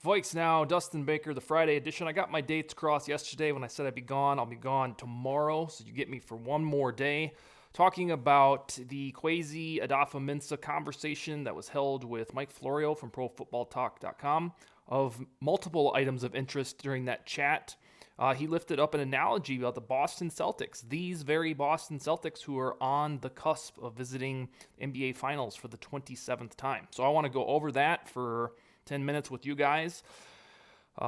VikesNow, Dustin Baker, the Friday edition. I got my dates crossed yesterday when I said I'd be gone. I'll be gone tomorrow, so you get me for one more day. Talking about the Kwesi Adofo-Mensah conversation that was held with Mike Florio from ProFootballTalk.com. Of multiple items of interest during that chat, he lifted up an analogy about the Boston Celtics. These very Boston Celtics who are on the cusp of visiting NBA Finals for the 27th time. So I want to go over that for 10 minutes with you guys.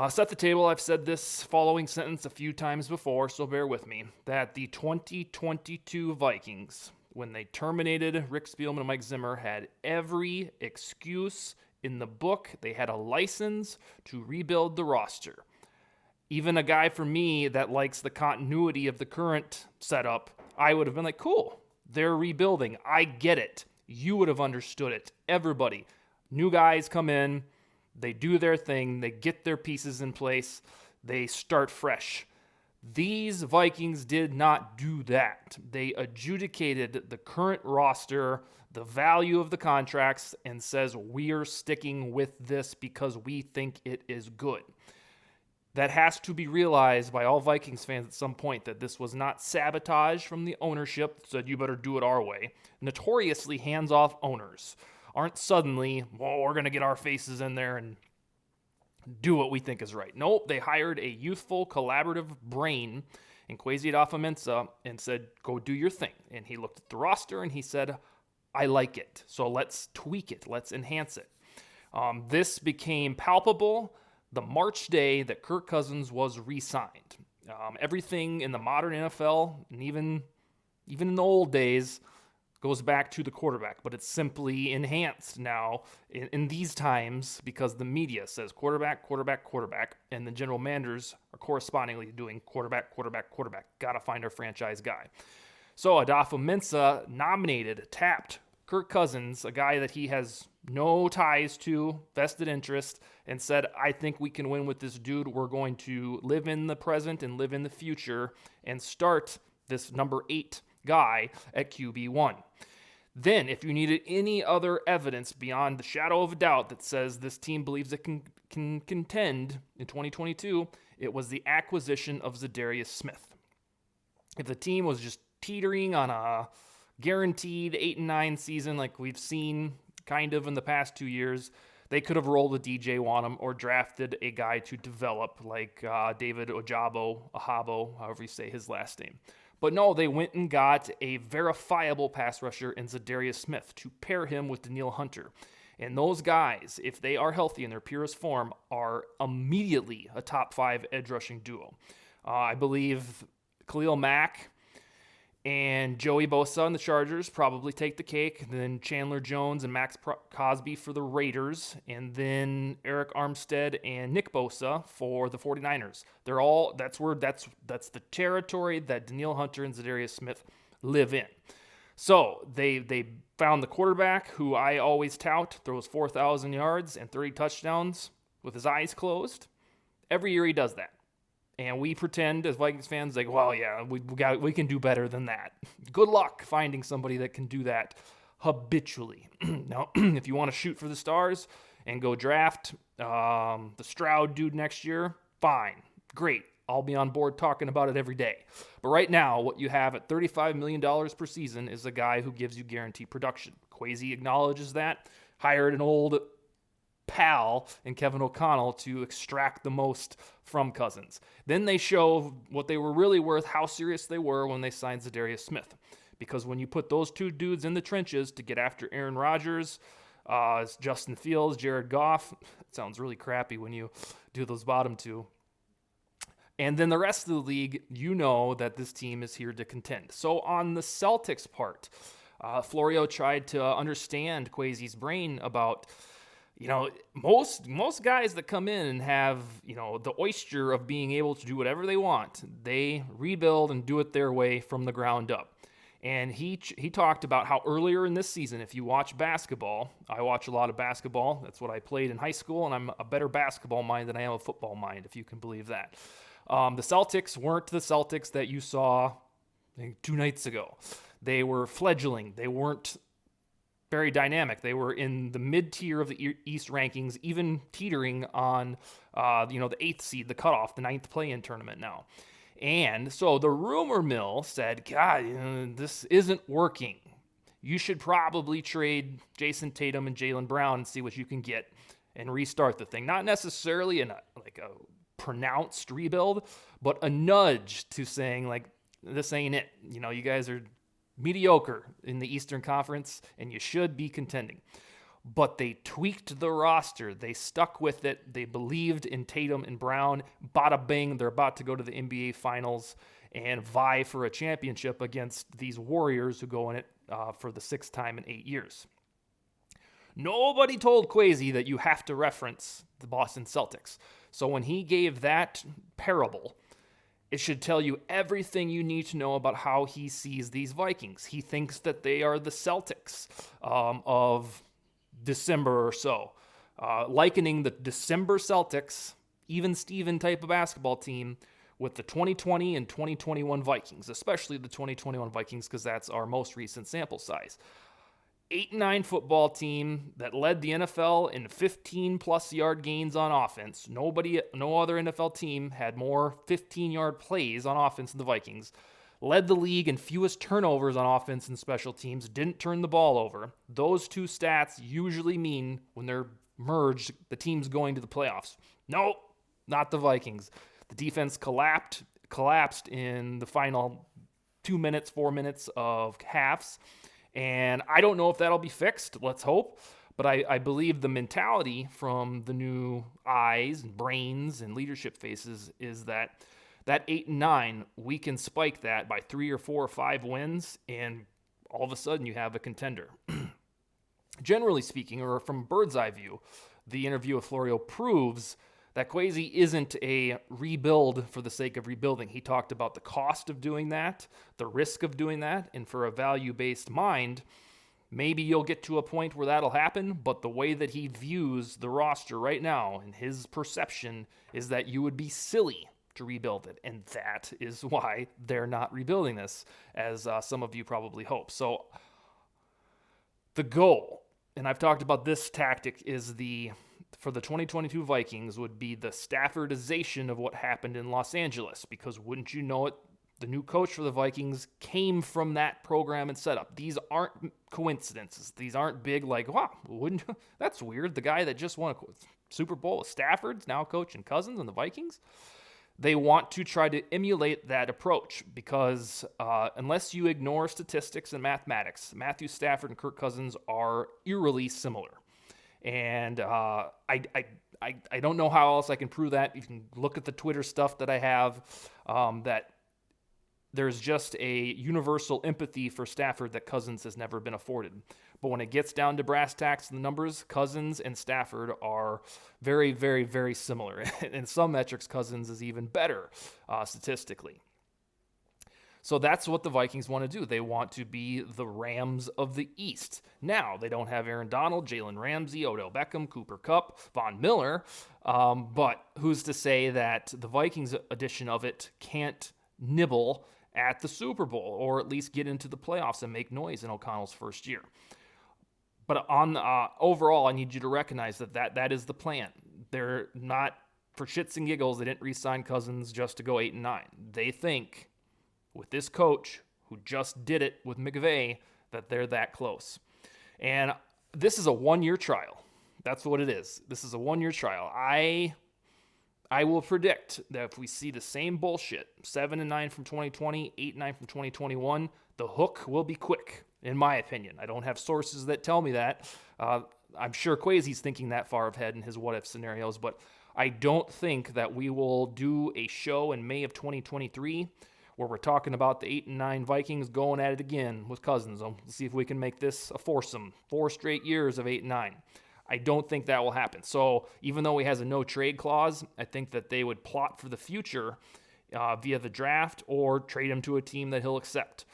Set the table. I've said this following sentence a few times before, so bear with me. That the 2022 Vikings, when they terminated Rick Spielman and Mike Zimmer, had every excuse in the book. They had a license to rebuild the roster. Even a guy for me that likes the continuity of the current setup, I would have been like, cool, they're rebuilding. I get it. You would have understood it. Everybody. New guys come in. They do their thing. They get their pieces in place. They start fresh. These Vikings did not do that. They adjudicated the current roster, the value of the contracts, and says we're sticking with this because we think it is good. That has to be realized by all Vikings fans at some point, that this was not sabotage from the ownership that said you better do it our way. Notoriously hands-off owners aren't suddenly, well, we're going to get our faces in there and do what we think is right. Nope, they hired a youthful, collaborative brain in Kwesi Adofo-Mensah and said, go do your thing. And he looked at the roster and he said, I like it, so let's tweak it, let's enhance it. This became palpable the March day that Kirk Cousins was re-signed. Everything in the modern NFL, and even in the old days, goes back to the quarterback, but it's simply enhanced now in these times because the media says quarterback, quarterback, quarterback, and the general managers are correspondingly doing quarterback, quarterback, quarterback. Got to find our franchise guy. So Adofo-Mensah tapped Kirk Cousins, a guy that he has no ties to, vested interest, and said, I think we can win with this dude. We're going to live in the present and live in the future and start this number 8 guy at QB1. Then, if you needed any other evidence beyond the shadow of a doubt that says this team believes it can contend in 2022, it was the acquisition of Za'Darius Smith. If the team was just teetering on a guaranteed 8-9 season like we've seen kind of in the past 2 years, they could have rolled a DJ Wanham or drafted a guy to develop like David Ahabo, however you say his last name. But no, they went and got a verifiable pass rusher in Za'Darius Smith to pair him with Danielle Hunter. And those guys, if they are healthy in their purest form, are immediately a top 5 edge rushing duo. I believe Khalil Mack and Joey Bosa on the Chargers probably take the cake. And then Chandler Jones and Max Crosby for the Raiders. And then Eric Armstead and Nick Bosa for the 49ers. That's the territory that Danielle Hunter and Za'Darius Smith live in. So they found the quarterback who I always tout, throws 4,000 yards and 30 touchdowns with his eyes closed. Every year he does that. And we pretend as Vikings fans, like, well, yeah, we can do better than that. Good luck finding somebody that can do that habitually. Now, if you want to shoot for the stars and go draft the Stroud dude next year, fine, great. I'll be on board talking about it every day. But right now, what you have at $35 million per season is a guy who gives you guaranteed production. Kwesi acknowledges that, hired an old pal in Kevin O'Connell to extract the most from Cousins. Then they show what they were really worth, how serious they were when they signed Za'Darius Smith. Because when you put those two dudes in the trenches to get after Aaron Rodgers, Justin Fields, Jared Goff, it sounds really crappy when you do those bottom two. And then the rest of the league, you know that this team is here to contend. So on the Celtics part, Florio tried to understand Kwesi's brain about, most guys that come in and have, the oyster of being able to do whatever they want, they rebuild and do it their way from the ground up. And he talked about how earlier in this season, if you watch basketball, I watch a lot of basketball. That's what I played in high school, and I'm a better basketball mind than I am a football mind, if you can believe that. The Celtics weren't the Celtics that you saw 2 nights ago. They were fledgling. They weren't very dynamic. They were in the mid-tier of the East rankings, even teetering on, the 8th seed, the cutoff, the 9th play-in tournament now. And so the rumor mill said, God, this isn't working. You should probably trade Jason Tatum and Jaylen Brown and see what you can get and restart the thing. Not necessarily a pronounced rebuild, but a nudge to saying, like, this ain't it. You guys are mediocre in the Eastern Conference, and you should be contending. But they tweaked the roster. They stuck with it. They believed in Tatum and Brown. Bada bing, they're about to go to the NBA Finals and vie for a championship against these Warriors who go in it for the 6th time in 8 years. Nobody told Kwesi that you have to reference the Boston Celtics. So when he gave that parable, it should tell you everything you need to know about how he sees these Vikings. He thinks that they are the Celtics of December or so, likening the December Celtics, even Steven type of basketball team, with the 2020 and 2021 Vikings, especially the 2021 Vikings because that's our most recent sample size. 8-9 football team that led the NFL in 15-plus yard gains on offense. No other NFL team had more 15-yard plays on offense than the Vikings. Led the league in fewest turnovers on offense and special teams. Didn't turn the ball over. Those two stats usually mean, when they're merged, the team's going to the playoffs. Nope, not the Vikings. The defense collapsed in the final 4 minutes of halves. And I don't know if that'll be fixed. Let's hope. But I believe the mentality from the new eyes and brains and leadership faces is that 8-9, we can spike that by 3 or 4 or 5 wins, and all of a sudden you have a contender. Generally speaking, or from a bird's eye view, the interview with Florio proves that Kwesi isn't a rebuild for the sake of rebuilding. He talked about the cost of doing that, the risk of doing that, and for a value-based mind, maybe you'll get to a point where that'll happen, but the way that he views the roster right now, and his perception, is that you would be silly to rebuild it, and that is why they're not rebuilding this, as some of you probably hope. So the goal, and I've talked about this tactic, is for the 2022 Vikings would be the Staffordization of what happened in Los Angeles, because wouldn't you know it, the new coach for the Vikings came from that program and setup. These aren't coincidences. These aren't big wow, that's weird. The guy that just won a Super Bowl with Stafford's now coaching Cousins and the Vikings. They want to try to emulate that approach because unless you ignore statistics and mathematics, Matthew Stafford and Kirk Cousins are eerily similar. And I don't know how else I can prove that. You can look at the Twitter stuff that I have, that there's just a universal empathy for Stafford that Cousins has never been afforded. But when it gets down to brass tacks and the numbers, Cousins and Stafford are very, very, very similar. In some metrics, Cousins is even better statistically. So that's what the Vikings want to do. They want to be the Rams of the East. Now, they don't have Aaron Donald, Jalen Ramsey, Odell Beckham, Cooper Kupp, Von Miller. But who's to say that the Vikings edition of it can't nibble at the Super Bowl or at least get into the playoffs and make noise in O'Connell's first year? But on overall, I need you to recognize that is the plan. They're not, for shits and giggles, they didn't re-sign Cousins just to go 8-9. They think, with this coach who just did it with McVay, that they're that close. And this is a one-year trial. That's what it is. This is a one-year trial. I will predict that if we see the same bullshit, 7-9 from 2020, 8-9 from 2021, the hook will be quick, in my opinion. I don't have sources that tell me that. I'm sure Kwesi's thinking that far ahead in his what-if scenarios, but I don't think that we will do a show in May of 2023 where we're talking about the 8-9 Vikings going at it again with Cousins. We'll see if we can make this a foursome. 4 straight years of 8-9. I don't think that will happen. So even though he has a no-trade clause, I think that they would plot for the future via the draft or trade him to a team that he'll accept.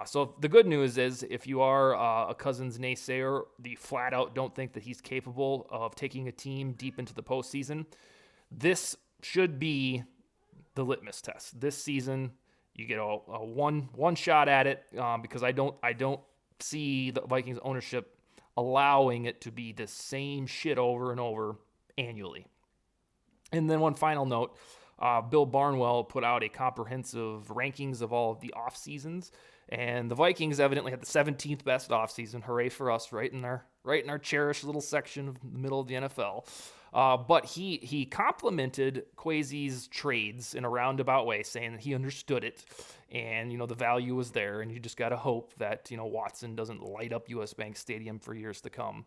So the good news is if you are a Cousins naysayer, the flat out don't think that he's capable of taking a team deep into the postseason, this should be the litmus test. This season, you get a one shot at it because I don't see the Vikings ownership allowing it to be the same shit over and over annually. And then one final note, Bill Barnwell put out a comprehensive rankings of all of the off seasons, and the Vikings evidently had the 17th best off season. Hooray for us, right in our cherished little section of the middle of the NFL. But he complimented Kwesi's trades in a roundabout way, saying that he understood it, and the value was there, and you just got to hope that Watson doesn't light up U.S. Bank Stadium for years to come.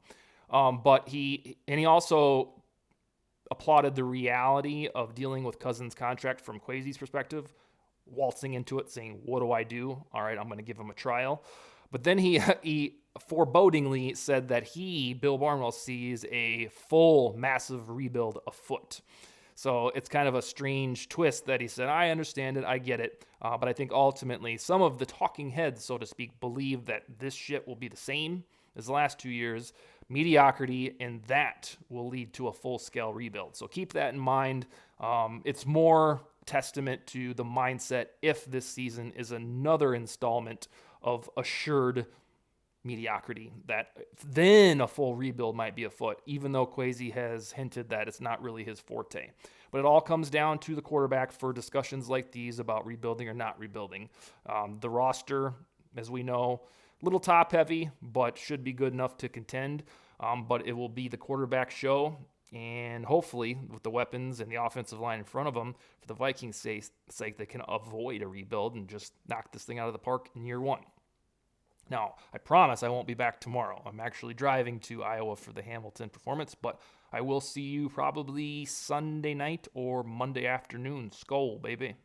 But he also applauded the reality of dealing with Cousins' contract from Kwesi's perspective, waltzing into it, saying, "What do I do? All right, I'm going to give him a trial." But then he forebodingly said that Bill Barnwell, sees a full, massive rebuild afoot. So it's kind of a strange twist that he said, "I understand it, I get it," but I think ultimately some of the talking heads, so to speak, believe that this shit will be the same as the last 2 years, mediocrity, and that will lead to a full-scale rebuild. So keep that in mind. It's more testament to the mindset if this season is another installment of assured mediocrity, that then a full rebuild might be afoot, even though Kwesi has hinted that it's not really his forte. But it all comes down to the quarterback for discussions like these about rebuilding or not rebuilding. The roster, as we know, little top heavy, but should be good enough to contend. But it will be the quarterback show, and hopefully with the weapons and the offensive line in front of them, for the Vikings' sake, they can avoid a rebuild and just knock this thing out of the park in year one. Now, I promise I won't be back tomorrow. I'm actually driving to Iowa for the Hamilton performance, but I will see you probably Sunday night or Monday afternoon. Skol, baby.